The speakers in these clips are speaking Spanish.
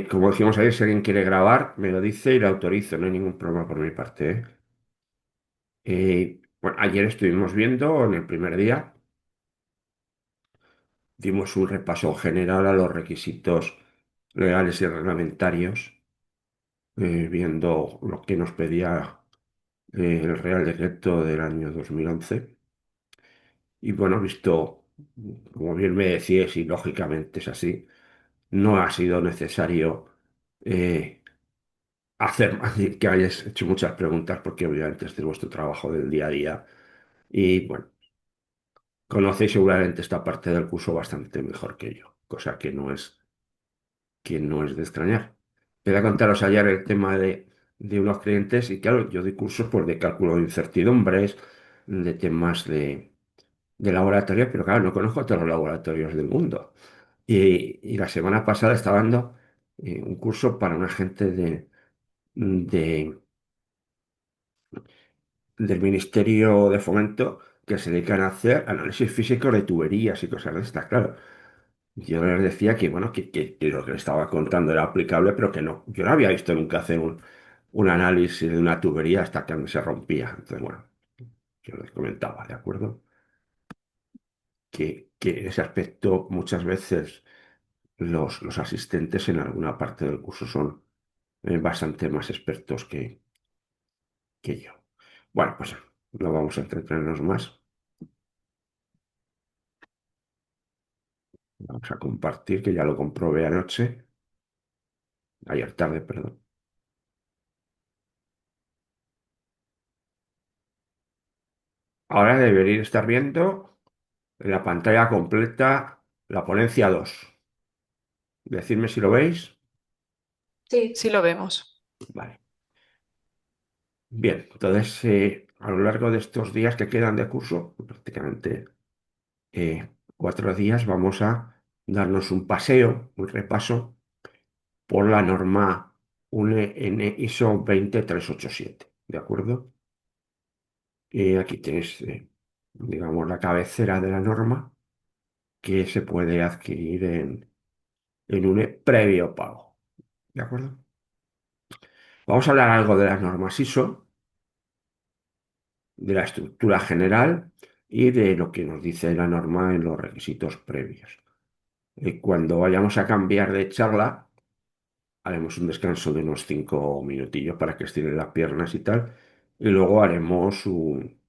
Como decíamos ayer, si alguien quiere grabar, me lo dice y lo autorizo, no hay ningún problema por mi parte, ¿eh? Bueno, ayer estuvimos viendo, en el primer día, dimos un repaso general a los requisitos legales y reglamentarios, viendo lo que nos pedía el Real Decreto del año 2011. Y bueno, visto, como bien me decías, y lógicamente es así, no ha sido necesario hacer que hayáis hecho muchas preguntas, porque obviamente este es vuestro trabajo del día a día. Y bueno, conocéis seguramente esta parte del curso bastante mejor que yo, cosa que no es de extrañar. Voy a contaros ayer el tema de unos clientes y claro, yo doy cursos pues, de cálculo de incertidumbres, de temas de laboratorio, pero claro, no conozco todos los laboratorios del mundo. Y la semana pasada estaba dando un curso para una gente de- del Ministerio de Fomento que se dedican a hacer análisis físicos de tuberías y cosas de estas, claro. Yo les decía que, bueno, que lo que les estaba contando era aplicable, pero que no. Yo no había visto nunca hacer un análisis de una tubería hasta que se rompía. Entonces, bueno, yo les comentaba, ¿de acuerdo? Que en ese aspecto muchas veces los asistentes en alguna parte del curso son bastante más expertos que yo. Bueno, pues no vamos a entretenernos más. Vamos a compartir, que ya lo comprobé anoche, ayer tarde, perdón. Ahora debería estar viendo en la pantalla completa la ponencia 2. Decidme si lo veis. Sí, sí lo vemos. Vale. Bien, entonces a lo largo de estos días que quedan de curso, prácticamente 4 días, vamos a darnos un paseo, un repaso por la norma UNE ISO 20387. ¿De acuerdo? Y aquí tenéis, digamos, la cabecera de la norma que se puede adquirir en un previo pago. ¿De acuerdo? Vamos a hablar algo de las normas ISO, de la estructura general y de lo que nos dice la norma en los requisitos previos. Cuando vayamos a cambiar de charla, haremos un descanso de unos 5 minutillos para que estiren las piernas y tal, y luego haremos un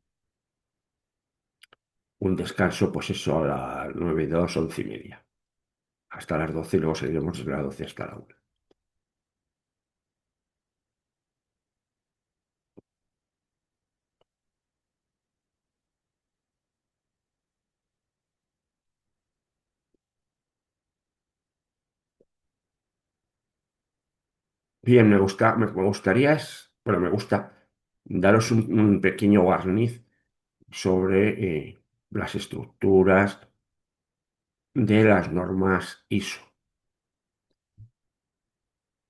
descanso, pues eso, a las 9:02, 11:30, hasta las 12 y luego seguiremos desde las 12 hasta la 1. Bien, me gustaría, bueno, me gusta daros un pequeño barniz sobre las estructuras de las normas ISO.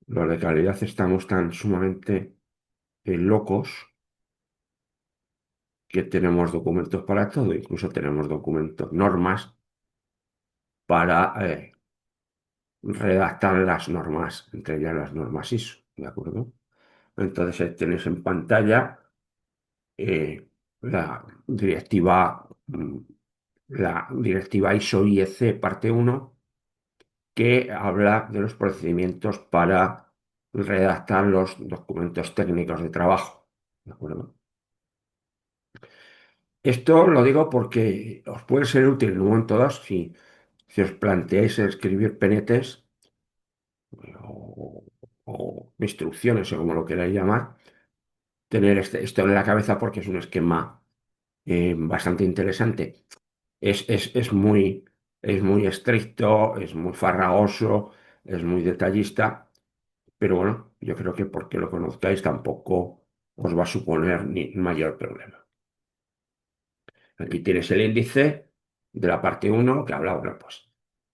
Los de calidad estamos tan sumamente locos que tenemos documentos para todo, incluso tenemos documentos, normas para redactar las normas, entre ellas las normas ISO, ¿de acuerdo? Entonces tenéis en pantalla la directiva, la directiva ISO IEC parte uno, que habla de los procedimientos para redactar los documentos técnicos de trabajo. ¿De acuerdo? Esto lo digo porque os puede ser útil en un momento dado si os planteáis escribir PNTs o, o instrucciones o como lo queráis llamar, tener esto en la cabeza porque es un esquema bastante interesante. Es muy estricto, es muy farragoso, es muy detallista, pero bueno, yo creo que porque lo conozcáis tampoco os va a suponer ni mayor problema. Aquí tienes el índice de la parte uno que habla, bueno, pues,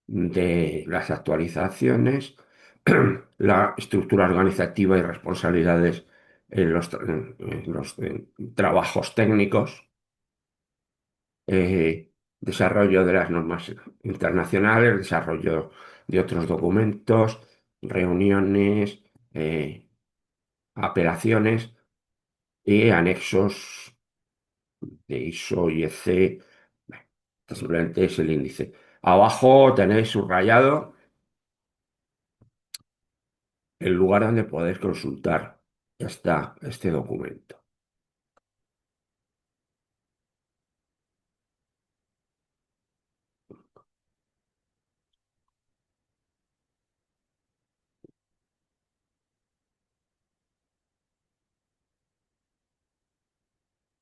de las actualizaciones, la estructura organizativa y responsabilidades en los trabajos técnicos, desarrollo de las normas internacionales, desarrollo de otros documentos, reuniones, apelaciones y anexos de ISO y EC. Bueno, esto simplemente es el índice. Abajo tenéis subrayado el lugar donde podéis consultar este documento.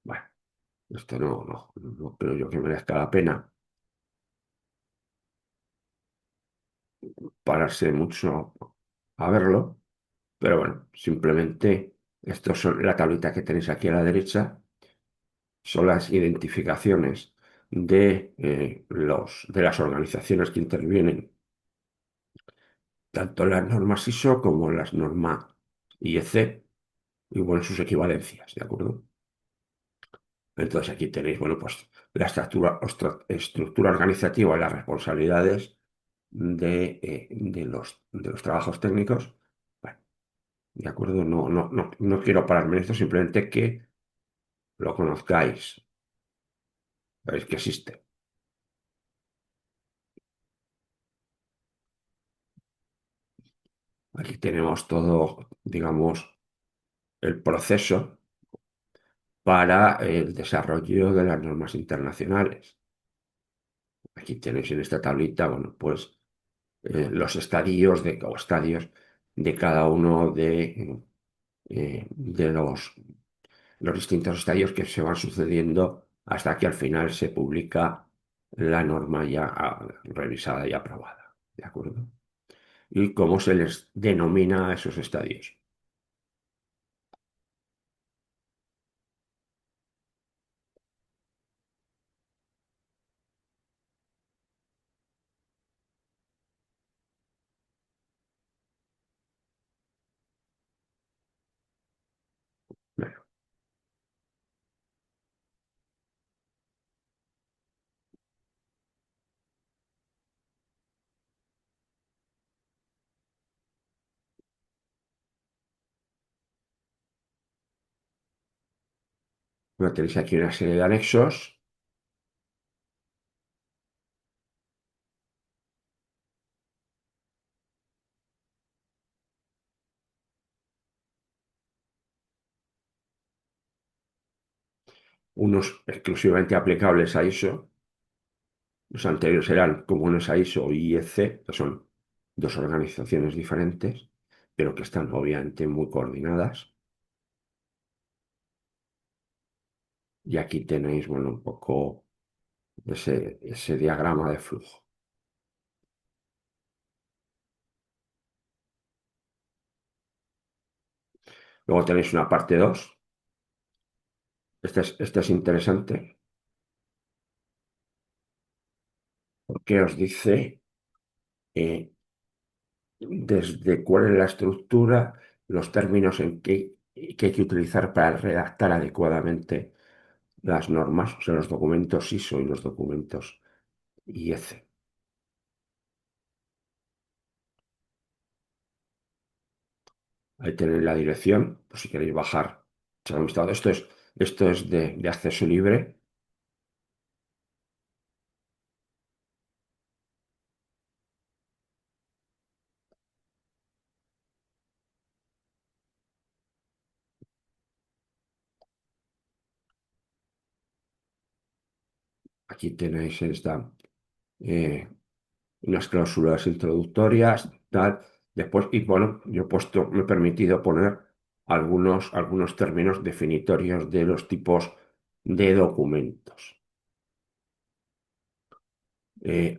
Bueno, esto no creo yo que merezca la pena pararse mucho a verlo, pero bueno, simplemente estos son la tablita que tenéis aquí a la derecha, son las identificaciones de las organizaciones que intervienen, tanto en las normas ISO como en las normas IEC y bueno, sus equivalencias, ¿de acuerdo? Entonces aquí tenéis, bueno, pues la estructura organizativa y las responsabilidades de los trabajos técnicos. Bueno, ¿de acuerdo? No quiero pararme en esto, simplemente que lo conozcáis, sabéis que existe. Aquí tenemos todo, digamos, el proceso para el desarrollo de las normas internacionales. Aquí tenéis en esta tablita, bueno, pues los estadios de cada uno de los distintos estadios que se van sucediendo hasta que al final se publica la norma ya revisada y aprobada. ¿De acuerdo? Y cómo se les denomina a esos estadios. Bueno, bueno, tenéis aquí una serie de anexos, unos exclusivamente aplicables a ISO. Los anteriores eran comunes a ISO y IEC, que son dos organizaciones diferentes, pero que están obviamente muy coordinadas. Y aquí tenéis, bueno, un poco ese diagrama de flujo. Luego tenéis una parte 2. Esta es interesante porque os dice eh, desde cuál es la estructura, los términos que hay que utilizar para redactar adecuadamente las normas, o sea, los documentos ISO y los documentos IEC. Ahí tenéis la dirección, por si queréis bajar, echar un vistazo. Esto es de acceso libre. Aquí tenéis eh, unas cláusulas introductorias, tal. Después, y bueno, yo me he permitido poner algunos términos definitorios de los tipos de documentos.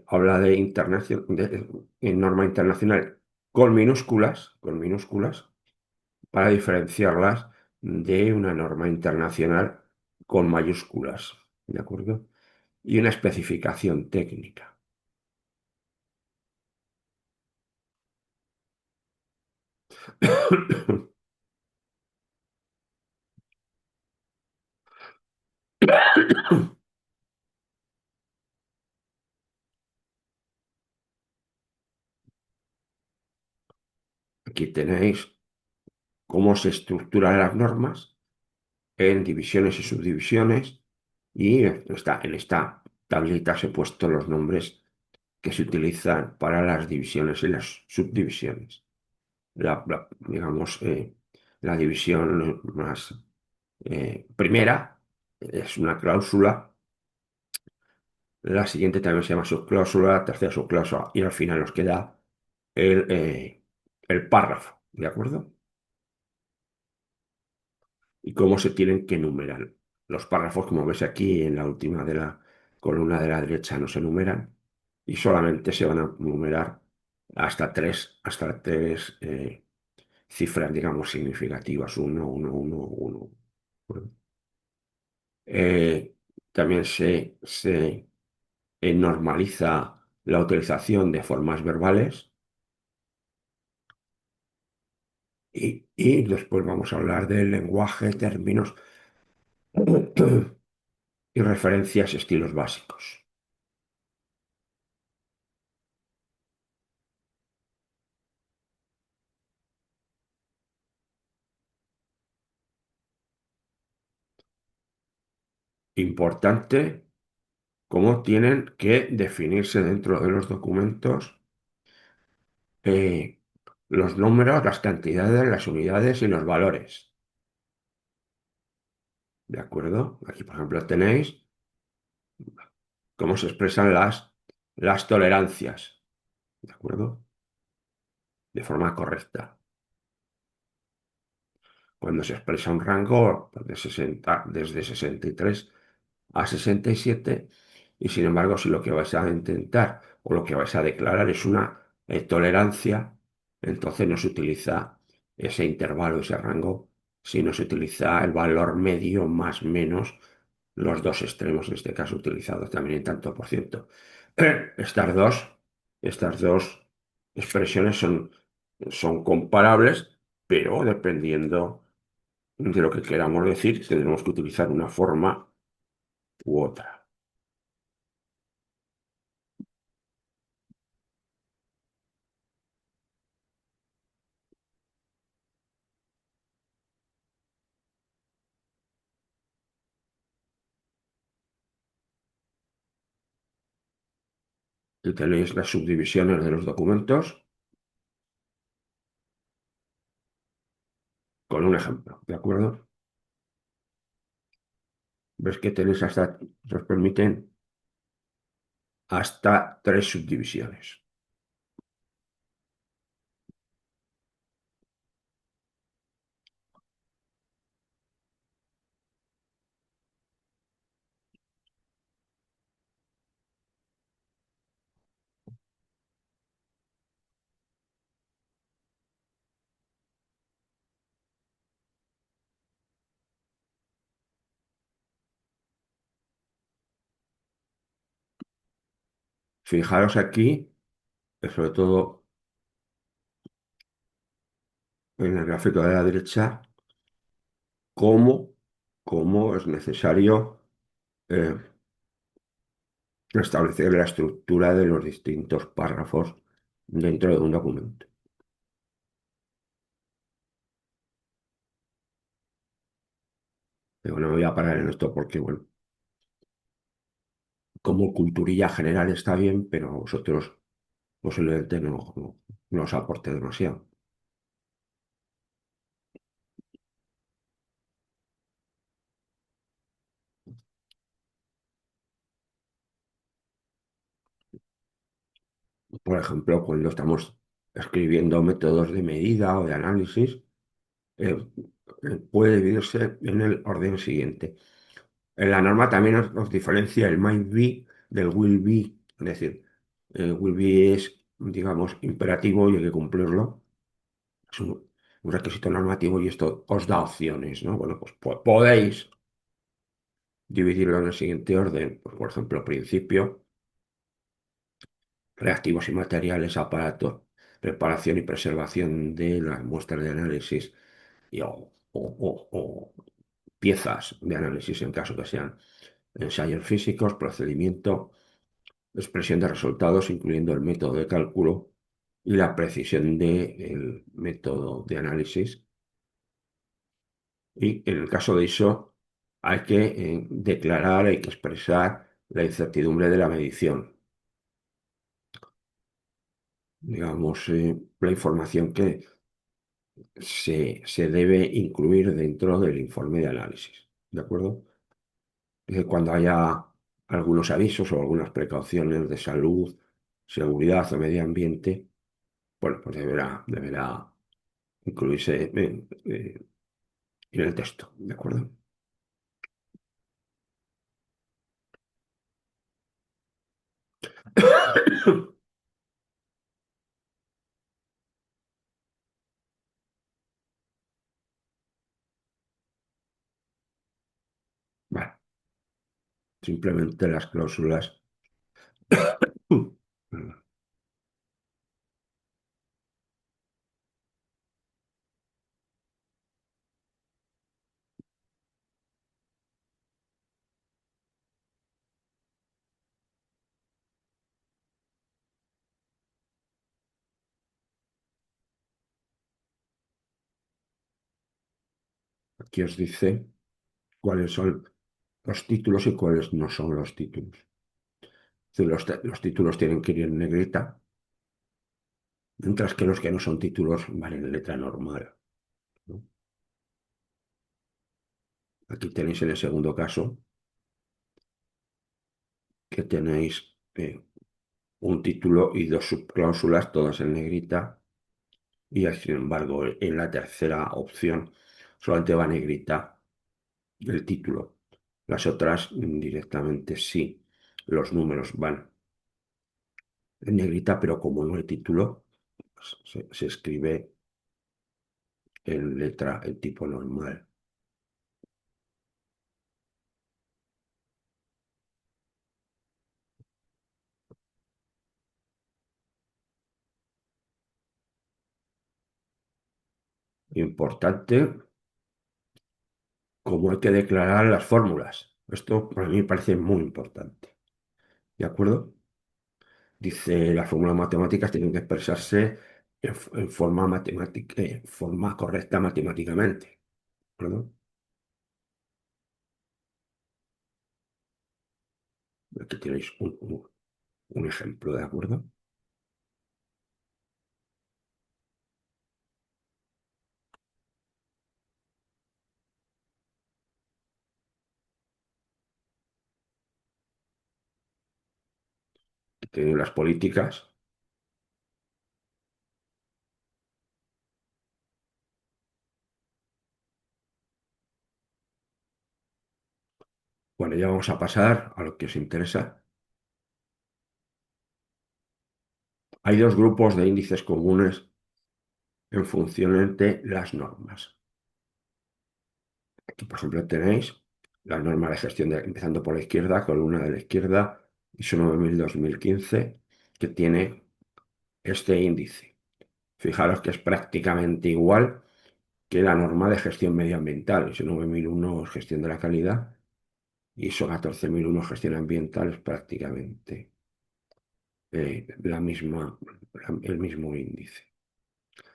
Habla en norma internacional con minúsculas, para diferenciarlas de una norma internacional con mayúsculas, ¿de acuerdo? Y una especificación técnica. Aquí tenéis cómo se estructuran las normas en divisiones y subdivisiones y en esta tablita os he puesto los nombres que se utilizan para las divisiones y las subdivisiones. Digamos, la división más primera es una cláusula, la siguiente también se llama subcláusula, la tercera subcláusula y al final nos queda el párrafo, ¿de acuerdo? Y cómo se tienen que enumerar. Los párrafos, como ves aquí en la última de la columna de la derecha, no se enumeran y solamente se van a enumerar hasta tres cifras, digamos, significativas, uno, uno, uno, uno. Bueno, también se normaliza la utilización de formas verbales y después vamos a hablar del lenguaje, términos y referencias, estilos básicos. Importante cómo tienen que definirse dentro de los documentos eh, los números, las cantidades, las unidades y los valores. ¿De acuerdo? Aquí, por ejemplo, tenéis cómo se expresan las tolerancias. ¿De acuerdo? De forma correcta. Cuando se expresa un rango de 60, desde 63 a 67 y sin embargo si lo que vais a intentar o lo que vais a declarar es una tolerancia, entonces no se utiliza ese intervalo, ese rango, sino se utiliza el valor medio más menos los dos extremos, en este caso utilizados también en tanto por ciento. Estas dos, estas dos expresiones son comparables, pero dependiendo de lo que queramos decir, tendremos que utilizar una forma u otra. Y tenéis las subdivisiones de los documentos con un ejemplo, ¿de acuerdo? Ves que tenéis os permiten hasta tres subdivisiones. Fijaros aquí, sobre todo en el gráfico de la derecha, cómo, cómo es necesario eh, establecer la estructura de los distintos párrafos dentro de un documento. Pero no me voy a parar en esto porque, bueno, como culturilla general está bien, pero a vosotros posiblemente no os aporte demasiado. Por ejemplo, cuando estamos escribiendo métodos de medida o de análisis, eh, puede dividirse en el orden siguiente. En la norma también nos diferencia el might be del will be, es decir, el will be es, digamos, imperativo y hay que cumplirlo. Es un requisito normativo y esto os da opciones, ¿no? Bueno, pues podéis dividirlo en el siguiente orden. Pues, por ejemplo, principio, reactivos y materiales, aparatos, preparación y preservación de las muestras de análisis o piezas de análisis en caso que sean ensayos físicos, procedimiento, expresión de resultados, incluyendo el método de cálculo, y la precisión del método de análisis. Y en el caso de ISO hay que declarar, hay que expresar la incertidumbre de la medición. Digamos, la información que se debe incluir dentro del informe de análisis. ¿De acuerdo? Cuando haya algunos avisos o algunas precauciones de salud, seguridad o medio ambiente, bueno, pues deberá incluirse en el texto. ¿De acuerdo? Vale. Simplemente las cláusulas. Aquí os dice cuáles son los títulos y cuáles no son los títulos. Es decir, los títulos tienen que ir en negrita, mientras que los que no son títulos van en letra normal, ¿no? Aquí tenéis en el segundo caso que tenéis un título y dos subcláusulas, todas en negrita, y sin embargo en la tercera opción solamente va negrita el título. Las otras directamente sí, los números van en negrita, pero como no hay título, pues se escribe en letra, el tipo normal. Importante, como hay que declarar las fórmulas. Esto para mí me parece muy importante. ¿De acuerdo? Dice, las fórmulas matemáticas tienen que expresarse en forma matemática, en forma correcta matemáticamente. ¿De acuerdo? Aquí tenéis un ejemplo, ¿de acuerdo? Aquí tenéis las políticas. Bueno, ya vamos a pasar a lo que os interesa. Hay dos grupos de índices comunes en función de las normas. Aquí, por ejemplo, tenéis la norma de gestión, empezando por la izquierda, columna de la izquierda, ISO 9000-2015, que tiene este índice. Fijaros que es prácticamente igual que la norma de gestión medioambiental. ISO 9001 es gestión de la calidad, ISO 14001 gestión ambiental, es prácticamente el mismo índice.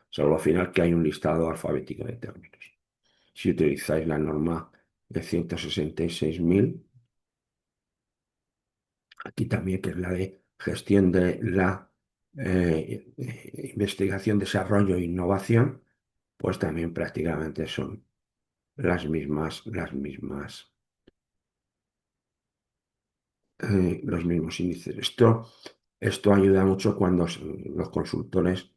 Salvo al final que hay un listado alfabético de términos. Si utilizáis la norma de 166.000, aquí también, que es la de gestión de la investigación, desarrollo e innovación, pues también prácticamente son los mismos índices. Esto ayuda mucho cuando los consultores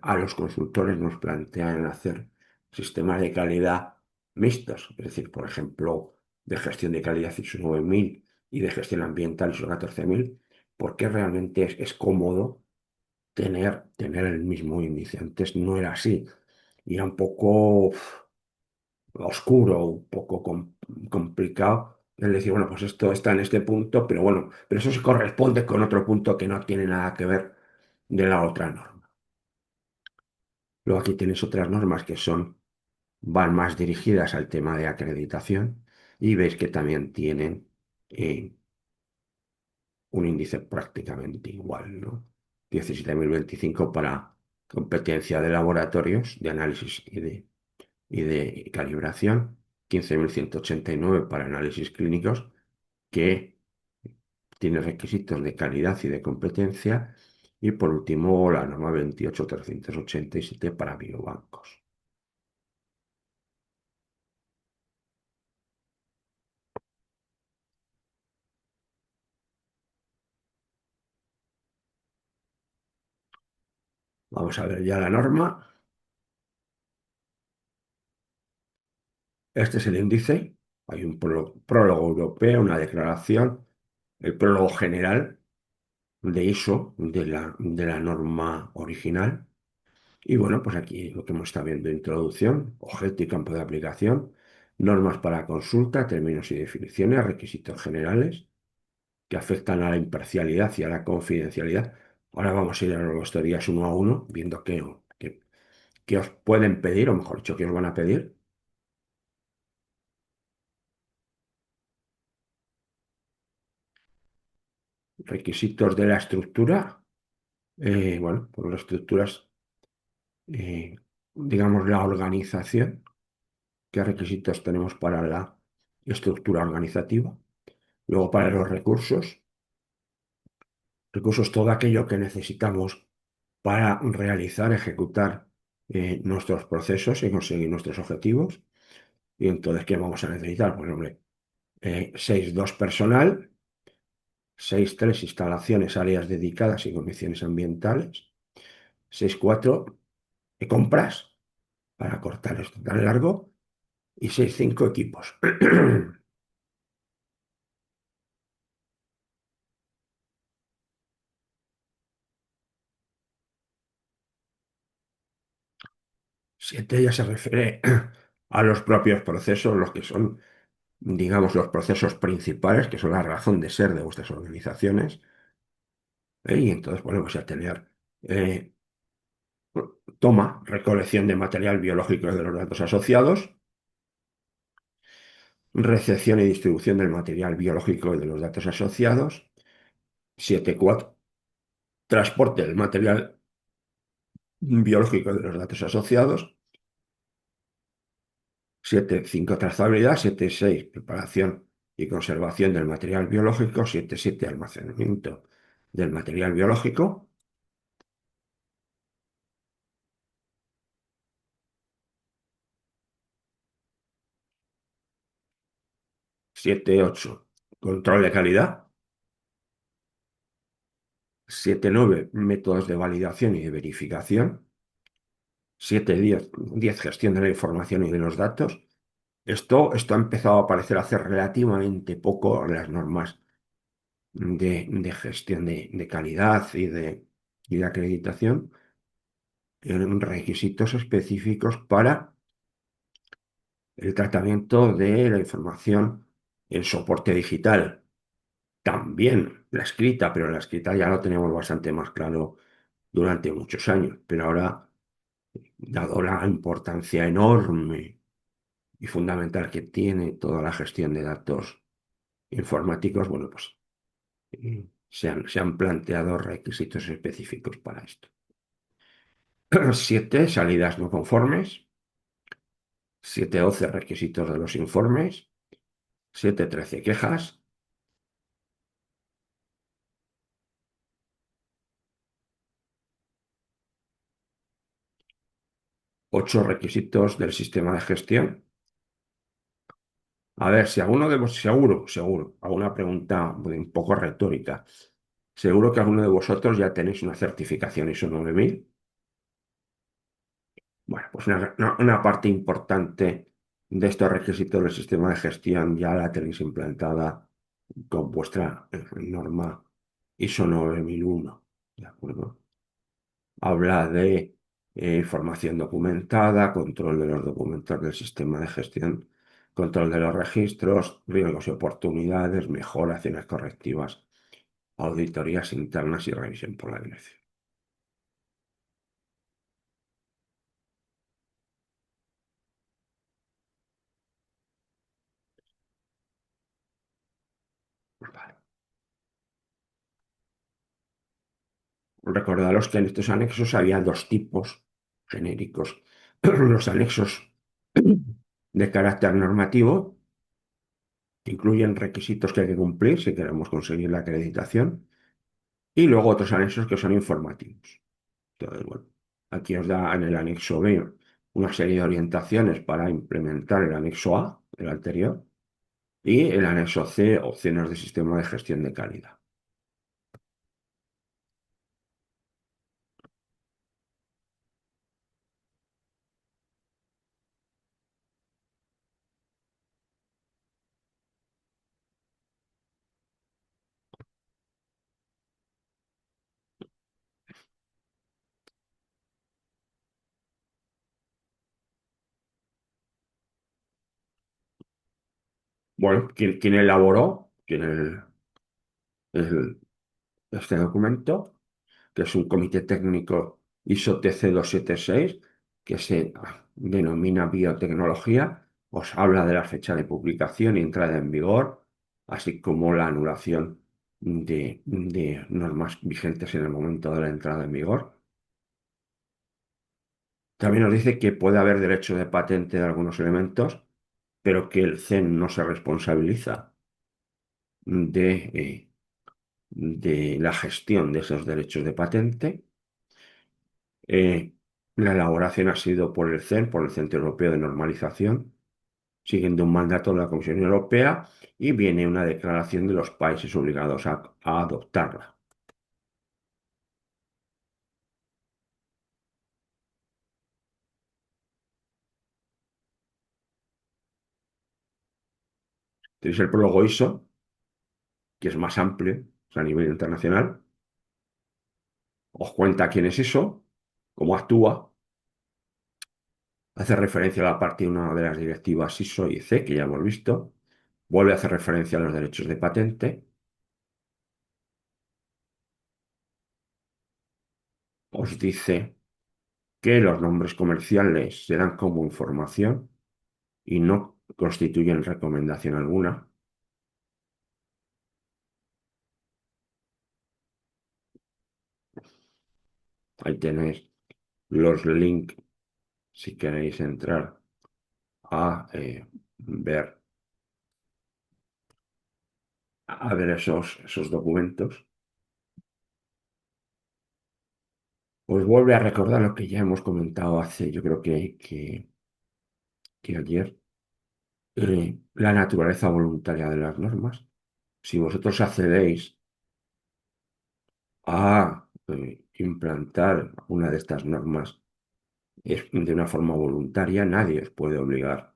a los consultores nos plantean hacer sistemas de calidad mixtos, es decir, por ejemplo, de gestión de calidad ISO 9000 y de gestión ambiental ISO 14000, porque realmente es cómodo tener el mismo índice. Antes no era así, y era un poco oscuro, un poco complicado. Es decir, bueno, pues esto está en este punto, pero bueno, pero eso se corresponde con otro punto que no tiene nada que ver de la otra norma. Luego aquí tienes otras normas que van más dirigidas al tema de acreditación y veis que también tienen eh, un índice prácticamente igual, ¿no? 17.025 para competencia de laboratorios, de análisis y de calibración, 15.189 para análisis clínicos, que tiene requisitos de calidad y de competencia, y por último la norma 28.387 para biobancos. Vamos a ver ya la norma. Este es el índice. Hay un prólogo europeo, una declaración, el prólogo general de ISO de la norma original. Y bueno, pues aquí lo que hemos estado viendo: introducción, objeto y campo de aplicación, normas para consulta, términos y definiciones, requisitos generales que afectan a la imparcialidad y a la confidencialidad. Ahora vamos a ir a los teorías uno a uno, viendo qué os pueden pedir, o mejor dicho, qué os van a pedir. Requisitos de la estructura. Bueno, pues las estructuras, eh, digamos, la organización. ¿Qué requisitos tenemos para la estructura organizativa? Luego, para los recursos. Recursos, todo aquello que necesitamos para realizar, ejecutar nuestros procesos y conseguir nuestros objetivos. Y entonces, ¿qué vamos a necesitar? Pues, hombre, 6.2 personal, 6.3 instalaciones, áreas dedicadas y condiciones ambientales, 6.4 compras para cortar esto tan largo, y 6.5 equipos. 7 ya se refiere a los propios procesos, los que son, digamos, los procesos principales, que son la razón de ser de vuestras organizaciones. Y entonces volvemos a tener eh, toma, recolección de material biológico de los datos asociados, recepción y distribución del material biológico de los datos asociados, 7.4 transporte del material biológico de los datos asociados, 7.5 trazabilidad, 7.6 preparación y conservación del material biológico, 7.7 almacenamiento del material biológico, 7.8 control de calidad, 7.9 métodos de validación y de verificación, 7.10 gestión de la información y de los datos. Esto ha empezado a aparecer hace relativamente poco en las normas de gestión de calidad y de acreditación, en requisitos específicos para el tratamiento de la información en soporte digital. También la escrita, pero la escrita ya lo tenemos bastante más claro durante muchos años, pero ahora, dado la importancia enorme y fundamental que tiene toda la gestión de datos informáticos, bueno, pues se han planteado requisitos específicos para esto. 7 salidas no conformes, 7.11 requisitos de los informes, 7.13 quejas, 8 requisitos del sistema de gestión. A ver, si alguno de vosotros, seguro, alguna pregunta un poco retórica. Seguro que alguno de vosotros ya tenéis una certificación ISO 9000. Bueno, pues una parte importante de estos requisitos del sistema de gestión ya la tenéis implantada con vuestra norma ISO 9001. ¿De acuerdo? Habla de información documentada, control de los documentos del sistema de gestión, control de los registros, riesgos y oportunidades, mejora, acciones correctivas, auditorías internas y revisión por la dirección. Vale. Recordaros que en estos anexos había dos tipos genéricos. Los anexos de carácter normativo, que incluyen requisitos que hay que cumplir si queremos conseguir la acreditación, y luego otros anexos que son informativos. Entonces, bueno, aquí os da en el anexo B una serie de orientaciones para implementar el anexo A, el anterior, y el anexo C, opciones de sistema de gestión de calidad. Bueno, ¿quién elaboró el- este documento? Que es un comité técnico ISO TC276, que se denomina biotecnología, os habla de la fecha de publicación y entrada en vigor, así como la anulación de normas vigentes en el momento de la entrada en vigor. También nos dice que puede haber derecho de patente de algunos elementos, pero que el CEN no se responsabiliza de, de la gestión de esos derechos de patente. Eh, la elaboración ha sido por el CEN, por el Centro Europeo de Normalización, siguiendo un mandato de la Comisión Europea, y viene una declaración de los países obligados a adoptarla. Tenéis el prólogo ISO, que es más amplio, o sea, a nivel internacional. Os cuenta quién es ISO, cómo actúa, hace referencia a la parte 1 de las directivas ISO y C, que ya hemos visto, vuelve a hacer referencia a los derechos de patente, os dice que los nombres comerciales se dan como información y no constituyen recomendación alguna. Ahí tenéis los links si queréis entrar a ver, a ver esos documentos. Os vuelve a recordar lo que ya hemos comentado hace, yo creo que ayer, la naturaleza voluntaria de las normas. Si vosotros accedéis a implantar una de estas normas de una forma voluntaria, nadie os puede obligar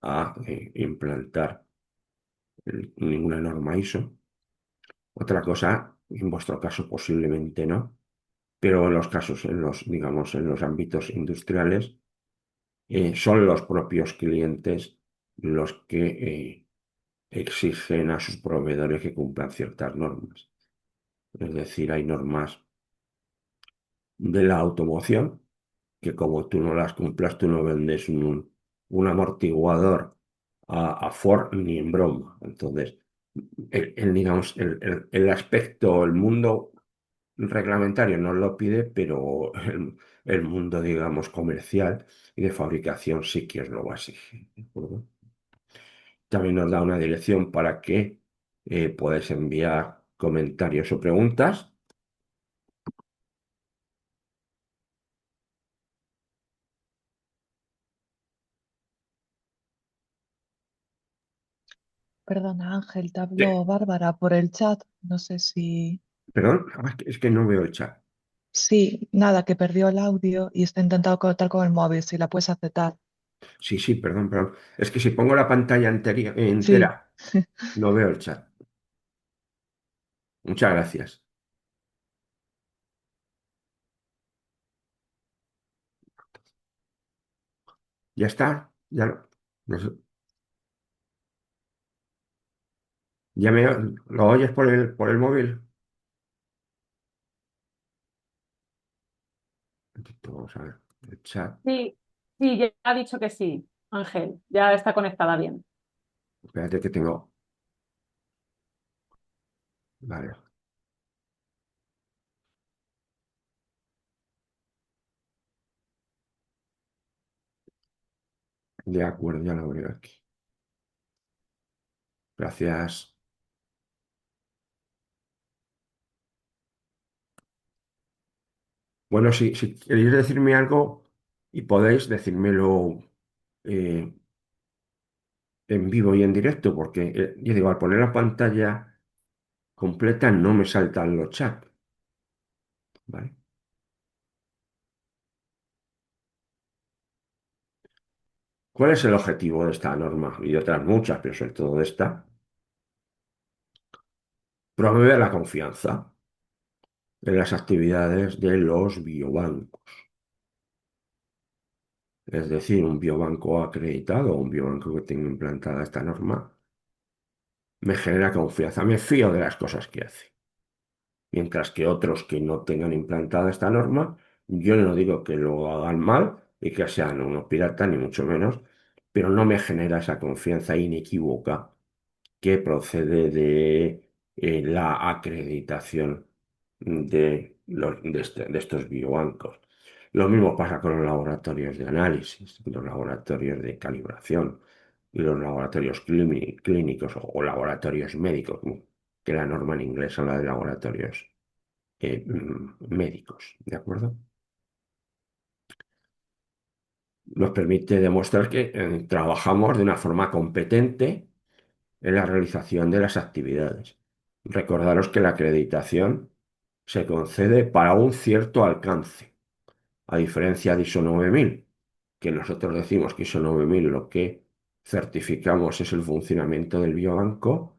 a implantar ninguna norma ISO. Otra cosa, en vuestro caso posiblemente no, pero en los casos, digamos, en los ámbitos industriales, son los propios clientes los que exigen a sus proveedores que cumplan ciertas normas. Es decir, hay normas de la automoción que como tú no las cumplas, tú no vendes un amortiguador a Ford ni en broma. Entonces, digamos, el aspecto, el mundo reglamentario no lo pide, pero el mundo, digamos, comercial y de fabricación sí que os lo va a exigir. ¿De acuerdo? También nos da una dirección para que podáis enviar comentarios o preguntas. Perdona, Ángel, te ¿Qué? habló Bárbara por el chat. No sé si... Perdón, es que no veo el chat. Sí, nada, que perdió el audio y está intentando conectar con el móvil, si la puedes aceptar. Sí, sí, perdón, perdón. Es que si pongo la pantalla Sí, entera, no veo el chat. Muchas gracias. ¿Ya está? ¿Ya no sé. ¿Ya lo oyes por el móvil? Vamos a ver. El chat. Sí, sí, ya ha dicho que sí, Ángel, ya está conectada bien. Espérate que tengo. Vale. De acuerdo, ya lo veo aquí. Gracias. Bueno, si queréis decirme algo y podéis decírmelo eh, en vivo y en directo, porque yo digo, al poner la pantalla completa no me saltan los chats, ¿vale? ¿Cuál es el objetivo de esta norma y de otras muchas, pero sobre todo de esta? Promover la confianza en las actividades de los biobancos. Es decir, un biobanco acreditado o un biobanco que tenga implantada esta norma me genera confianza, me fío de las cosas que hace. Mientras que otros que no tengan implantada esta norma, yo no digo que lo hagan mal y que sean unos piratas, ni mucho menos, pero no me genera esa confianza inequívoca que procede de la acreditación de estos biobancos. Lo mismo pasa con los laboratorios de análisis, los laboratorios de calibración y los laboratorios clínicos o laboratorios médicos, que la norma en inglés son la de laboratorios médicos, ¿de acuerdo? Nos permite demostrar que trabajamos de una forma competente en la realización de las actividades. Recordaros que la acreditación se concede para un cierto alcance, a diferencia de ISO 9000, que nosotros decimos que ISO 9000 lo que certificamos es el funcionamiento del biobanco.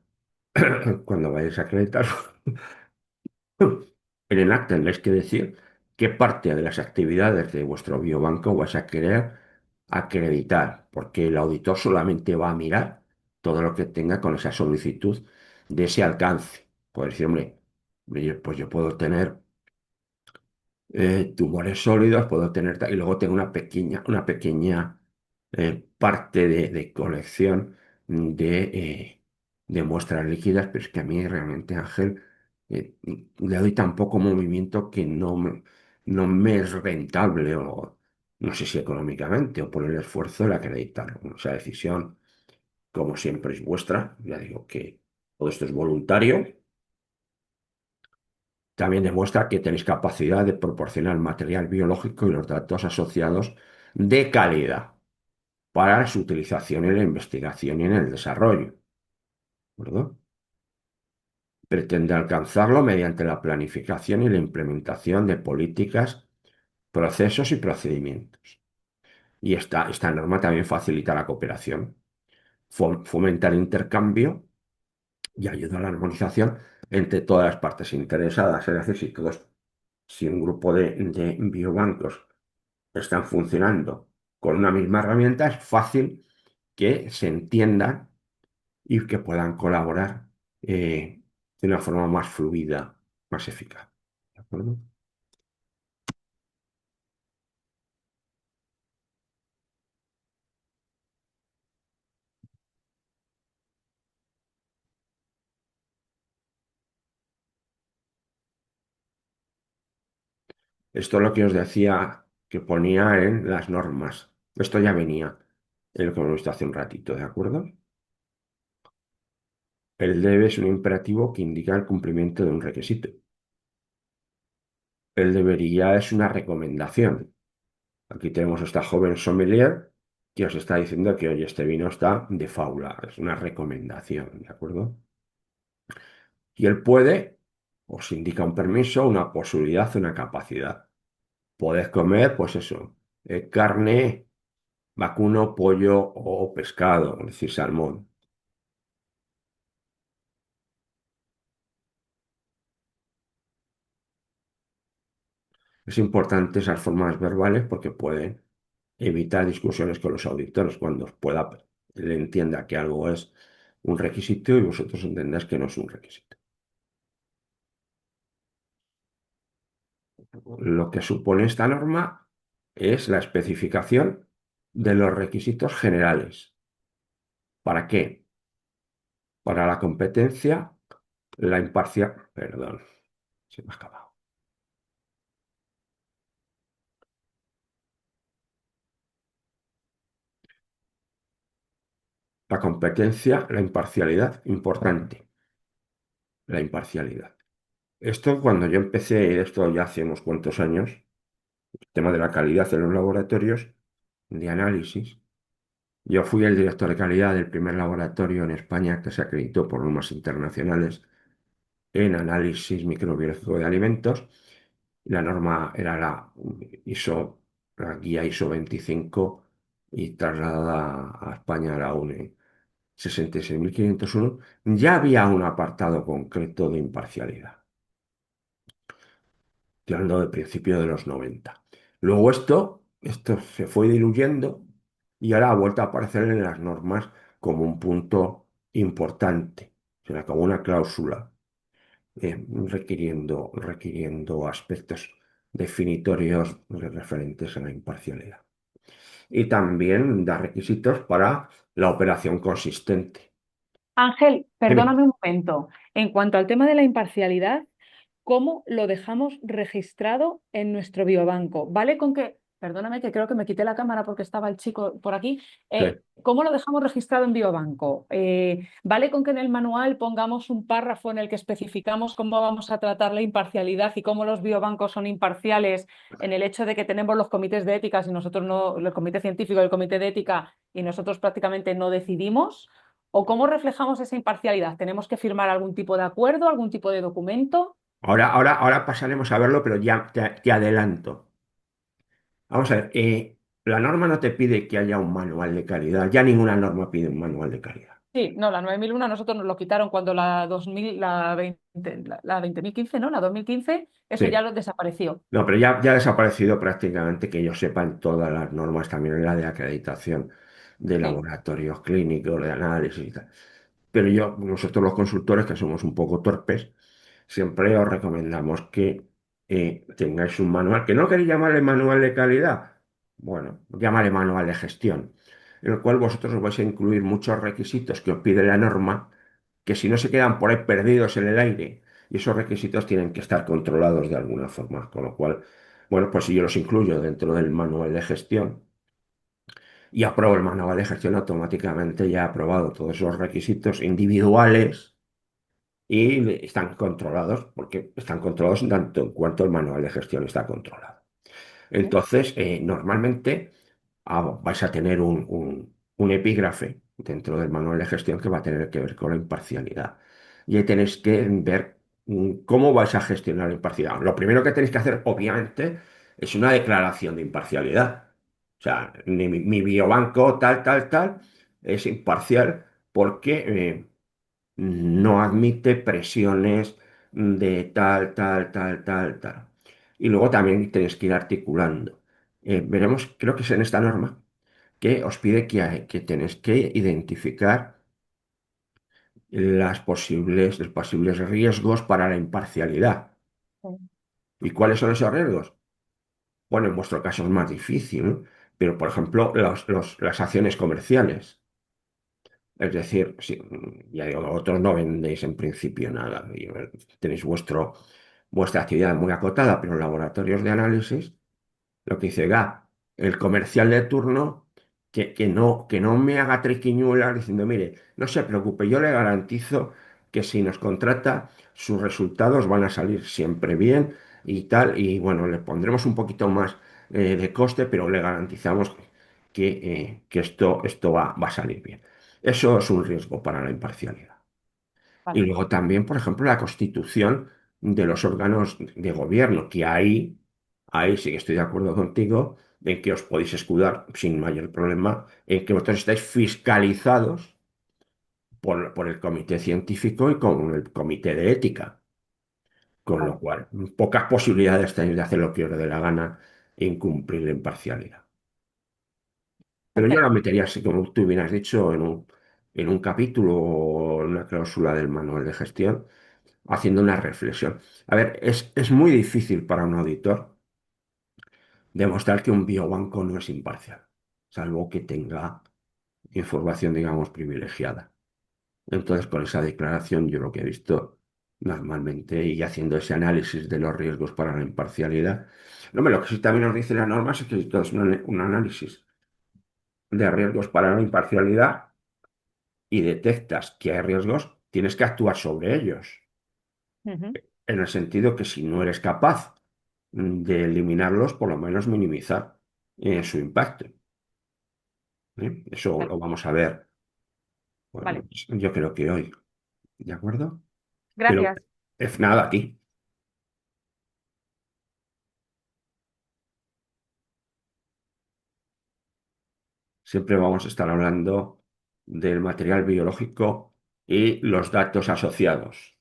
Cuando vayáis a acreditar, en el acta tendréis que decir qué parte de las actividades de vuestro biobanco vais a querer acreditar, porque el auditor solamente va a mirar todo lo que tenga con esa solicitud de ese alcance. Puede decir, hombre, pues yo puedo tener tumores sólidos, puedo tener, y luego tengo una pequeña parte de colección de muestras líquidas, pero es que a mí realmente, Ángel, le doy tan poco movimiento que no me es rentable, o no sé si económicamente, o por el esfuerzo de acreditarlo. Esa decisión, como siempre, es vuestra. Ya digo que todo esto es voluntario. También demuestra que tenéis capacidad de proporcionar material biológico y los datos asociados de calidad para su utilización en la investigación y en el desarrollo, ¿verdad? Pretende alcanzarlo mediante la planificación y la implementación de políticas, procesos y procedimientos. Y esta norma también facilita la cooperación, fomenta el intercambio y ayuda a la armonización entre todas las partes interesadas. Es decir, si un grupo de biobancos están funcionando con una misma herramienta, es fácil que se entiendan y que puedan colaborar de una forma más fluida, más eficaz. ¿De acuerdo? Esto es lo que os decía que ponía en las normas. Esto ya venía en lo que hemos visto hace un ratito, ¿de acuerdo? El debe es un imperativo que indica el cumplimiento de un requisito. El debería es una recomendación. Aquí tenemos a esta joven sommelier que os está diciendo que, oye, este vino está de fábula, es una recomendación, ¿de acuerdo? Y él puede, os indica un permiso, una posibilidad, una capacidad. Podés comer, pues eso, carne, vacuno, pollo o pescado, es decir, salmón. Es importante esas formas verbales porque pueden evitar discusiones con los auditores cuando él entienda que algo es un requisito y vosotros entendáis que no es un requisito. Lo que supone esta norma es la especificación de los requisitos generales. ¿Para qué? Para la competencia, la imparcial, perdón, se me ha acabado. la competencia, la imparcialidad, importante, la imparcialidad. Esto cuando yo empecé, esto ya hace unos cuantos años, el tema de la calidad en los laboratorios de análisis. Yo fui el director de calidad del primer laboratorio en España que se acreditó por normas internacionales en análisis microbiológico de alimentos. La norma era la guía ISO 25 y trasladada a España a la UNE 66501. Ya había un apartado concreto de imparcialidad, estoy hablando del principio de los 90. Luego esto se fue diluyendo y ahora ha vuelto a aparecer en las normas como un punto importante, o sea, como una cláusula requiriendo aspectos definitorios referentes a la imparcialidad. Y también da requisitos para la operación consistente. Ángel, Dime. perdóname un momento. En cuanto al tema de la imparcialidad, ¿cómo lo dejamos registrado en nuestro biobanco? ¿Vale con que, perdóname que creo que me quité la cámara porque estaba el chico por aquí, Sí. ¿cómo lo dejamos registrado en biobanco? ¿Vale con que en el manual pongamos un párrafo en el que especificamos cómo vamos a tratar la imparcialidad y cómo los biobancos son imparciales en el hecho de que tenemos los comités de ética y nosotros no, el comité científico y el comité de ética y nosotros prácticamente no decidimos? ¿O cómo reflejamos esa imparcialidad? ¿Tenemos que firmar algún tipo de acuerdo, algún tipo de documento? Ahora pasaremos a verlo, pero ya te adelanto. Vamos a ver, la norma no te pide que haya un manual de calidad, ya ninguna norma pide un manual de calidad. Sí, no, la 9001 nosotros nos lo quitaron cuando la 2000, la 20.015, ¿no? La 2015, eso ya Sí. lo desapareció. No, pero ya ha desaparecido prácticamente que yo sepa en todas las normas, también en la de acreditación de Sí, laboratorios clínicos, de análisis y tal. Pero nosotros los consultores, que somos un poco torpes, siempre os recomendamos que tengáis un manual, que no queréis llamarle manual de calidad, bueno, llámale manual de gestión, en el cual vosotros os vais a incluir muchos requisitos que os pide la norma, que si no se quedan por ahí perdidos en el aire, y esos requisitos tienen que estar controlados de alguna forma, con lo cual, bueno, pues si yo los incluyo dentro del manual de gestión, y apruebo el manual de gestión automáticamente, ya he aprobado todos esos requisitos individuales y están controlados, porque están controlados en tanto en cuanto el manual de gestión está controlado. ¿sí? Entonces, normalmente vais a tener un epígrafe dentro del manual de gestión que va a tener que ver con la imparcialidad. Y ahí tenéis que ver cómo vais a gestionar la imparcialidad. Lo primero que tenéis que hacer, obviamente, es una declaración de imparcialidad. O sea, mi biobanco tal, es imparcial porque no admite presiones de tal. Y luego también tenéis que ir articulando. Veremos, creo que es en esta norma, que os pide que tenéis que identificar los posibles riesgos para la imparcialidad. Sí. ¿Y cuáles son esos riesgos? Bueno, en vuestro caso es más difícil, ¿no? Pero, por ejemplo, las acciones comerciales. Es decir, ya digo, vosotros no vendéis en principio nada. Tenéis vuestra actividad muy acotada, pero en laboratorios de análisis, lo que dice el comercial de turno, que no me haga triquiñuelas diciendo, mire, no se preocupe, yo le garantizo que si nos contrata, sus resultados van a salir siempre bien y tal, y bueno, le pondremos un poquito más de coste, pero le garantizamos que esto va a salir bien. Eso es un riesgo para la imparcialidad. Y Vale, luego también, por ejemplo, la constitución de los órganos de gobierno, que ahí sí que estoy de acuerdo contigo, en que os podéis escudar sin mayor problema, en que vosotros estáis fiscalizados por el comité científico y con el comité de ética, con lo vale, cual pocas posibilidades tenéis de hacer lo que os dé la gana e incumplir la imparcialidad. Pero yo la perfecto. metería así, como tú hubieras dicho, en un capítulo o en una cláusula del manual de gestión haciendo una reflexión. A ver, es muy difícil para un auditor demostrar que un biobanco no es imparcial, salvo que tenga información, digamos, privilegiada. Entonces, con esa declaración, yo lo que he visto normalmente y haciendo ese análisis de los riesgos para la imparcialidad, no, lo que sí también nos dice la norma es que esto es un análisis de riesgos para la imparcialidad y detectas que hay riesgos, tienes que actuar sobre ellos, Ujú. en el sentido que si no eres capaz de eliminarlos, por lo menos minimizar su impacto. Eso Vale. lo vamos a ver, bueno, Vale. pues, yo creo que hoy, ¿de acuerdo? Pero Gracias. es nada, a ti. Siempre vamos a estar hablando del material biológico y los datos asociados.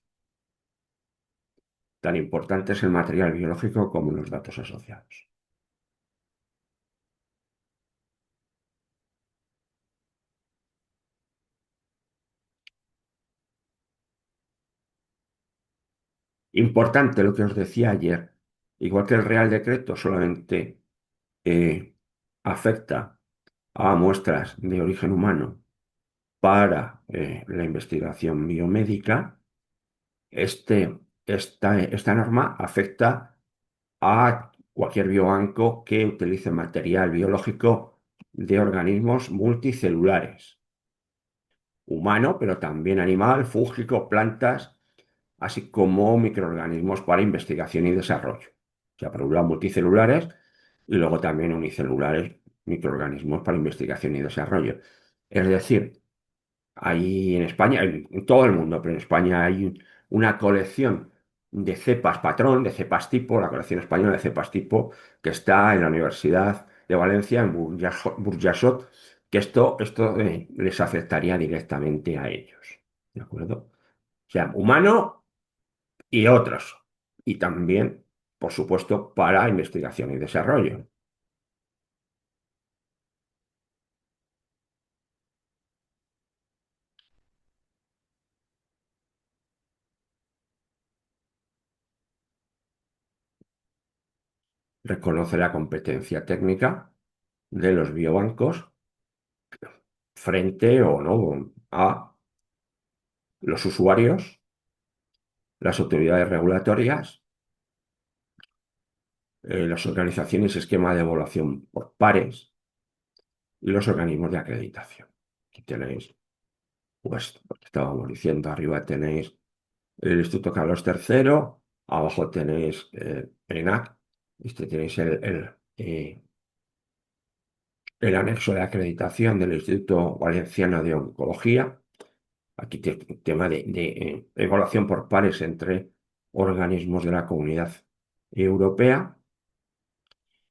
Tan importante es el material biológico como los datos asociados. Importante lo que os decía ayer, igual que el Real Decreto solamente eh, afecta a muestras de origen humano para la investigación biomédica, esta norma afecta a cualquier biobanco que utilice material biológico de organismos multicelulares, humano, pero también animal, fúngico, plantas, así como microorganismos para investigación y desarrollo. O sea, por un lado multicelulares y luego también unicelulares, microorganismos para investigación y desarrollo. Es decir, ahí en España, en todo el mundo, pero en España hay una colección de cepas patrón, de cepas tipo, la colección española de cepas tipo, que está en la Universidad de Valencia, en Burjasot, que esto les afectaría directamente a ellos. ¿De acuerdo? O sea, humano y otros. Y también, por supuesto, para investigación y desarrollo. Reconoce la competencia técnica de los biobancos frente o no a los usuarios, las autoridades regulatorias, las organizaciones esquema de evaluación por pares y los organismos de acreditación. Aquí tenéis, pues, lo que estábamos diciendo, arriba tenéis el Instituto Carlos III, abajo tenéis ENAC, tenéis el anexo de acreditación del Instituto Valenciano de Oncología. Aquí tema de evaluación por pares entre organismos de la Comunidad Europea.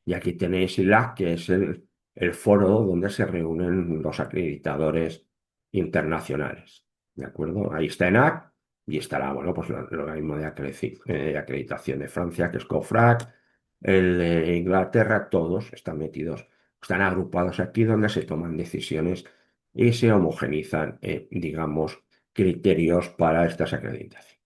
Y aquí tenéis LAC, que es el foro donde se reúnen los acreditadores internacionales. ¿De acuerdo? Ahí está ENAC y estará, bueno, pues el organismo de acreditación de Francia, que es COFRAC, el de Inglaterra, todos están metidos, están agrupados aquí donde se toman decisiones y se homogenizan, digamos, criterios para estas acreditaciones.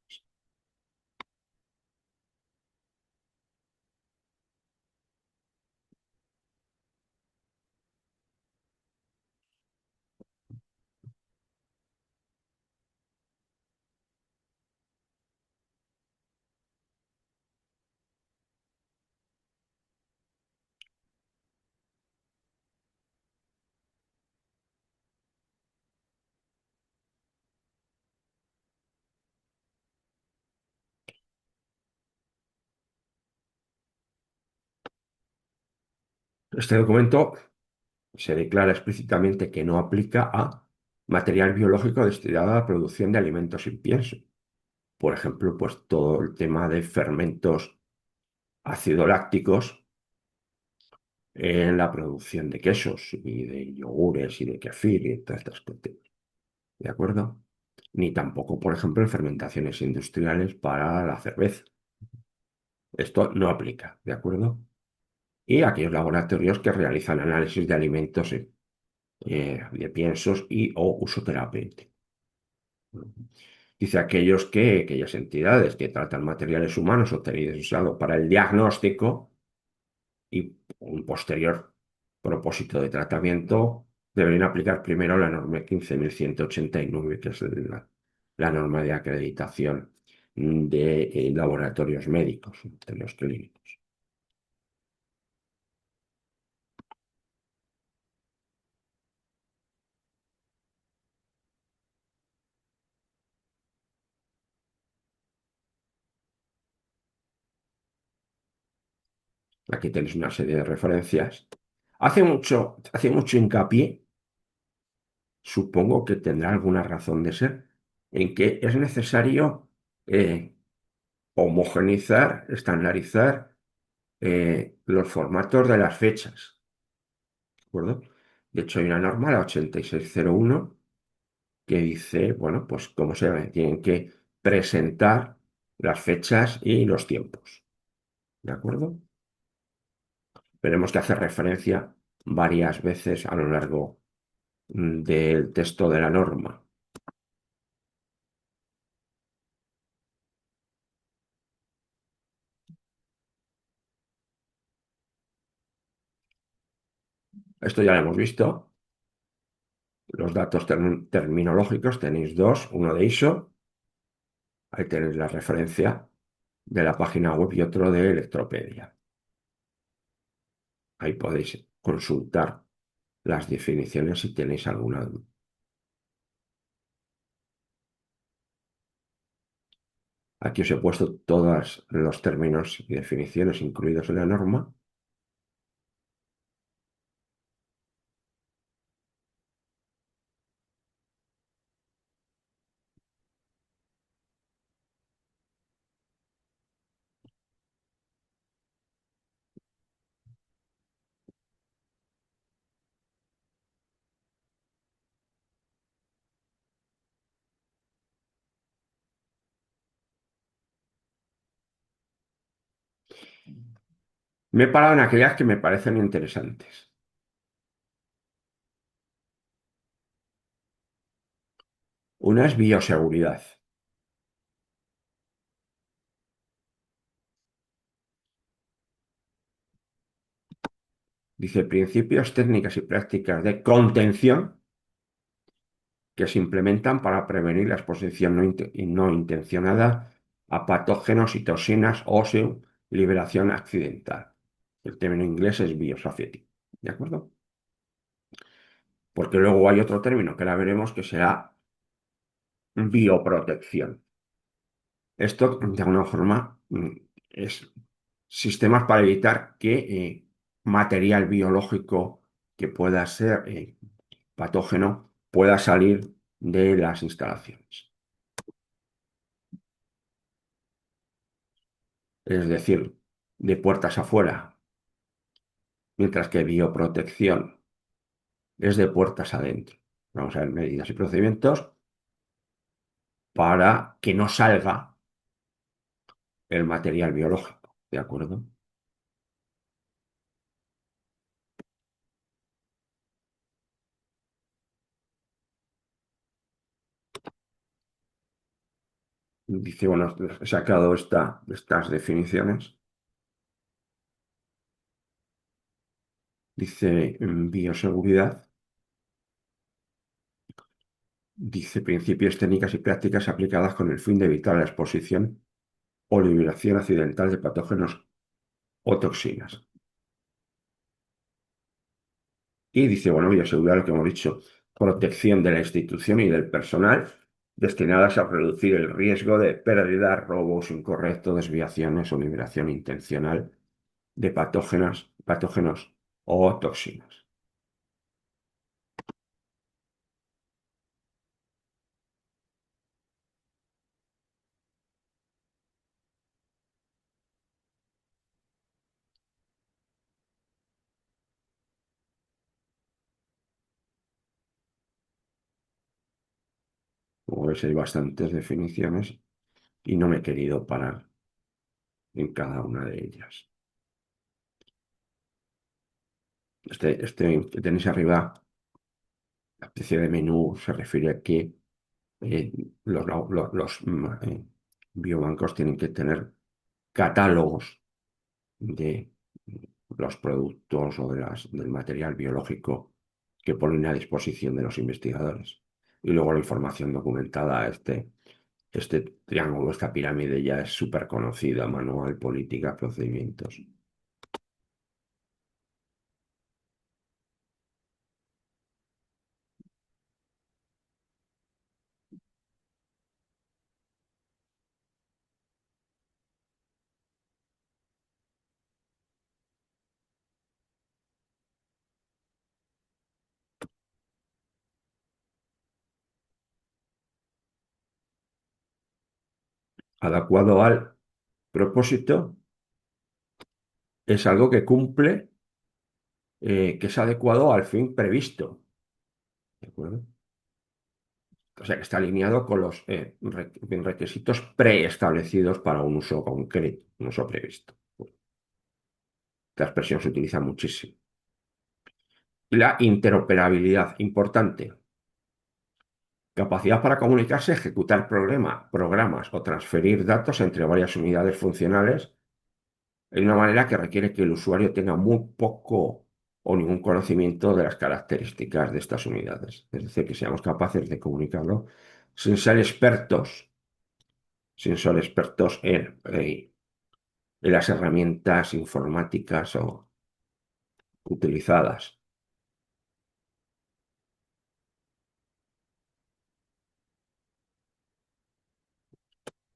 Este documento se declara explícitamente que no aplica a material biológico destinado a la producción de alimentos sin pienso. Por ejemplo, pues todo el tema de fermentos ácido lácticos en la producción de quesos y de yogures y de kefir y todas estas cuestiones. ¿De acuerdo? Ni tampoco, por ejemplo, en fermentaciones industriales para la cerveza. Esto no aplica, ¿de acuerdo? Y aquellos laboratorios que realizan análisis de alimentos de piensos y o uso terapéutico. Dice aquellas entidades que tratan materiales humanos obtenidos y usados para el diagnóstico y un posterior propósito de tratamiento deberían aplicar primero la norma 15.189, que es la norma de acreditación de laboratorios médicos, de los clínicos. Aquí tenéis una serie de referencias. Hace mucho hincapié, supongo que tendrá alguna razón de ser, en que es necesario homogeneizar, estandarizar los formatos de las fechas, ¿de acuerdo? De hecho, hay una norma, la 8601, que dice, bueno, pues cómo se tienen que presentar las fechas y los tiempos, ¿de acuerdo? Tenemos que hacer referencia varias veces a lo largo del texto de la norma. Esto ya lo hemos visto. Los datos terminológicos tenéis dos, uno de ISO, ahí tenéis la referencia de la página web y otro de Electropedia. Ahí podéis consultar las definiciones si tenéis alguna duda. Aquí os he puesto todos los términos y definiciones incluidos en la norma. Me he parado en aquellas que me parecen interesantes. Una es bioseguridad. Dice principios, técnicas y prácticas de contención que se implementan para prevenir la exposición no intencionada a patógenos y toxinas o su liberación accidental. El término inglés es biosafety, ¿de acuerdo? Porque luego hay otro término que ahora veremos que será bioprotección. Esto, de alguna forma, es sistemas para evitar que material biológico que pueda ser patógeno pueda salir de las instalaciones. Es decir, de puertas afuera, mientras que bioprotección es de puertas adentro. Vamos a ver medidas y procedimientos para que no salga el material biológico, ¿de acuerdo? Dice, bueno, he sacado estas definiciones. Dice bioseguridad. Dice principios, técnicas y prácticas aplicadas con el fin de evitar la exposición o liberación accidental de patógenos o toxinas. Y dice, bueno, bioseguridad, lo que hemos dicho, protección de la institución y del personal destinadas a reducir el riesgo de pérdidas, robos incorrectos, desviaciones o liberación intencional de patógenos o toxinas. Como veis, hay bastantes definiciones y no me he querido parar en cada una de ellas. Este que tenéis arriba, la especie de menú, se refiere a que eh, los biobancos tienen que tener catálogos de los productos o del material biológico que ponen a disposición de los investigadores. Y luego la información documentada, este triángulo, esta pirámide ya es súper conocida, manual, política, procedimientos. adecuado al propósito es algo que cumple, que es adecuado al fin previsto. ¿De acuerdo? O sea, que está alineado con los requisitos preestablecidos para un uso concreto, un uso previsto. Esta expresión se utiliza muchísimo. Y la interoperabilidad, importante. Capacidad para comunicarse, ejecutar programas o transferir datos entre varias unidades funcionales de una manera que requiere que el usuario tenga muy poco o ningún conocimiento de las características de estas unidades. Es decir, que seamos capaces de comunicarlo sin ser expertos, en las herramientas informáticas o utilizadas.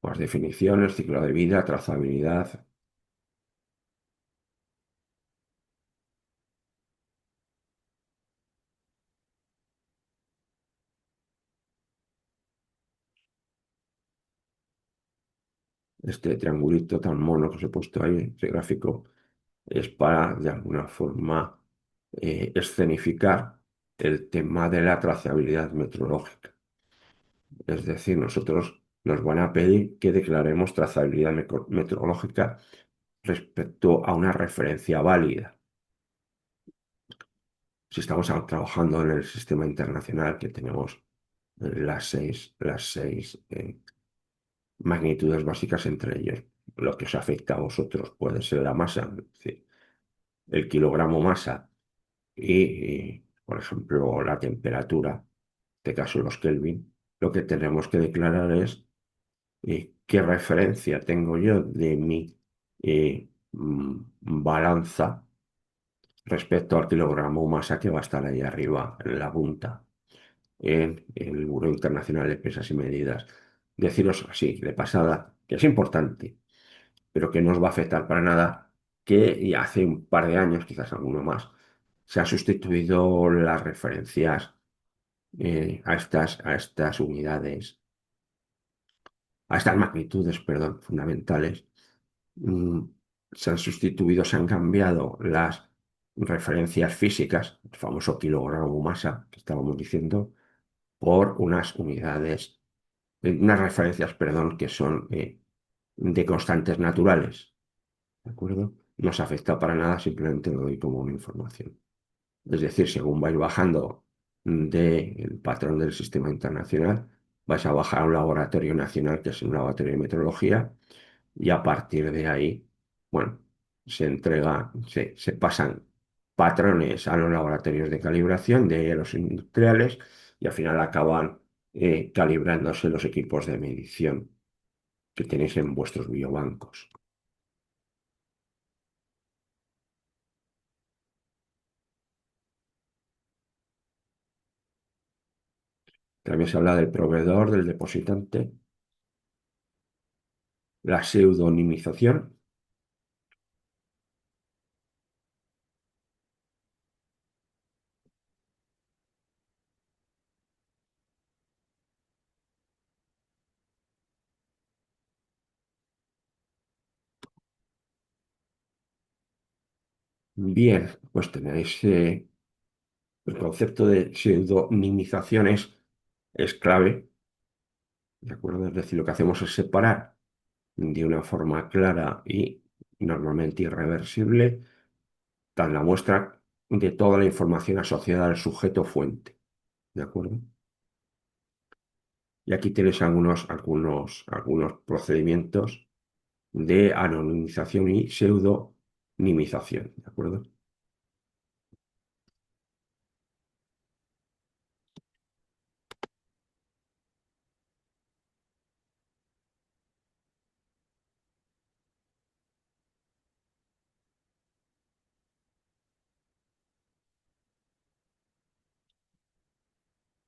Pues definiciones, ciclo de vida, trazabilidad. Este triangulito tan mono que os he puesto ahí, ese gráfico, es para, de alguna forma, escenificar el tema de la trazabilidad metrológica. Es decir, nosotros nos van a pedir que declaremos trazabilidad metrológica respecto a una referencia válida. Si estamos trabajando en el sistema internacional, que tenemos las seis magnitudes básicas entre ellos, lo que os afecta a vosotros puede ser la masa, es decir, el kilogramo masa y, por ejemplo, la temperatura, en este caso los Kelvin, lo que tenemos que declarar es qué referencia tengo yo de mi balanza respecto al kilogramo masa que va a estar ahí arriba en la punta, en el Buró Internacional de Pesas y Medidas. Deciros así, de pasada, que es importante, pero que no os va a afectar para nada, que y hace un par de años, quizás alguno más, se han sustituido las referencias a estas unidades, a estas magnitudes, perdón, fundamentales. mm, Se han sustituido, se han cambiado las referencias físicas, el famoso kilogramo masa que estábamos diciendo, por unas unidades, unas referencias, perdón, que son de constantes naturales. ¿De acuerdo? No os afecta para nada, simplemente lo doy como una información. Es decir, según vais bajando del patrón del sistema internacional, vais a bajar a un laboratorio nacional, que es un laboratorio de metrología, y a partir de ahí, bueno, se pasan patrones a los laboratorios de calibración de los industriales y al final acaban calibrándose los equipos de medición que tenéis en vuestros biobancos. También se habla del proveedor, del depositante, la pseudonimización. Bien, pues tenéis el concepto de pseudonimización es clave, ¿de acuerdo? Es decir, lo que hacemos es separar de una forma clara y normalmente irreversible tan la muestra de toda la información asociada al sujeto fuente, ¿de acuerdo? Y aquí tenéis algunos procedimientos de anonimización y pseudonimización, ¿de acuerdo?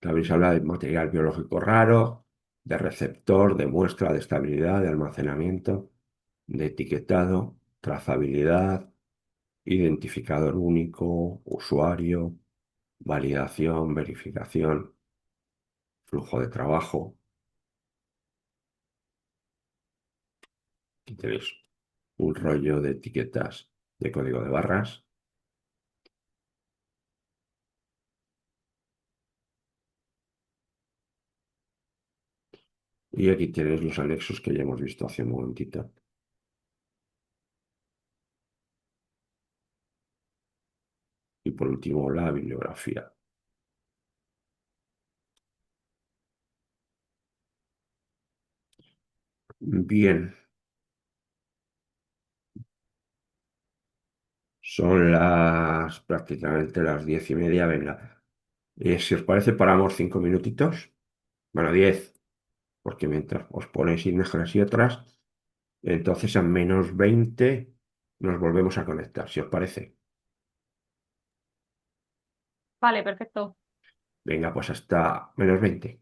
También se habla de material biológico raro, de receptor, de muestra, de estabilidad, de almacenamiento, de etiquetado, trazabilidad, identificador único, usuario, validación, verificación, flujo de trabajo. Aquí tenéis un rollo de etiquetas de código de barras. Y aquí tenéis los anexos que ya hemos visto hace un momentito. Y por último, la bibliografía. Bien, son prácticamente las 10:30. Venga, si os parece, paramos 5 minutitos. Bueno, 10, porque mientras os ponéis imágenes y otras, entonces a -20 nos volvemos a conectar, si os parece. Vale, perfecto. Venga, pues hasta -20.